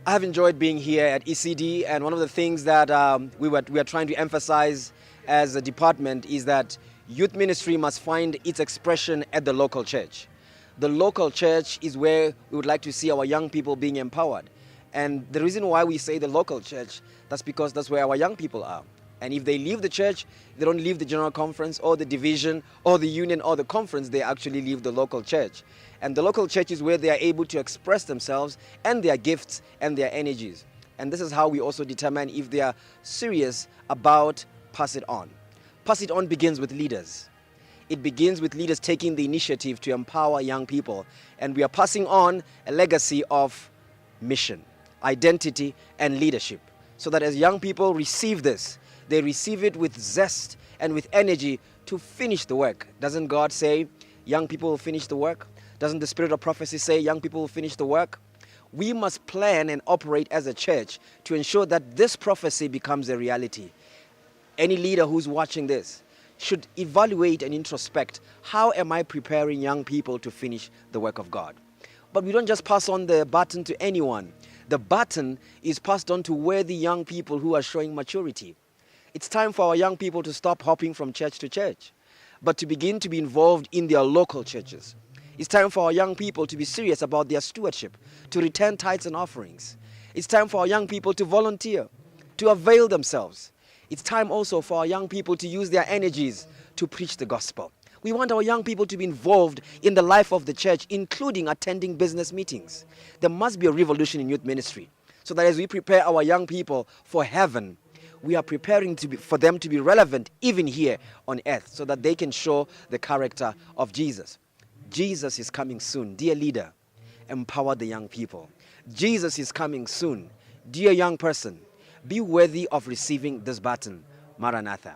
I have enjoyed being here at ECD, and one of the things that we are trying to emphasize as a department is that youth ministry must find its expression at the local church. The local church is where we would like to see our young people being empowered. And the reason why we say the local church, that's because that's where our young people are. And if they leave the church, they don't leave the general conference or the division or the union or the conference, they actually leave the local church. And the local church is where they are able to express themselves and their gifts and their energies. And this is how we also determine if they are serious about Pass It On. Pass It On begins with leaders. It begins with leaders taking the initiative to empower young people. And we are passing on a legacy of mission, identity, and leadership. So that as young people receive this, they receive it with zest and with energy to finish the work. Doesn't God say young people will finish the work? Doesn't the spirit of prophecy say young people will finish the work? We must plan and operate as a church to ensure that this prophecy becomes a reality. Any leader who's watching this should evaluate and introspect, how am I preparing young people to finish the work of God? But we don't just pass on the baton to anyone. The baton is passed on to worthy young people who are showing maturity. It's time for our young people to stop hopping from church to church, but to begin to be involved in their local churches. It's time for our young people to be serious about their stewardship, to return tithes and offerings. It's time for our young people to volunteer, to avail themselves. It's time also for our young people to use their energies to preach the gospel. We want our young people to be involved in the life of the church, including attending business meetings. There must be a revolution in youth ministry, so that as we prepare our young people for heaven, we are preparing for them to be relevant even here on earth, so that they can show the character of Jesus. Jesus is coming soon. Dear leader, empower the young people. Jesus is coming soon. Dear young person, be worthy of receiving this baton. Maranatha.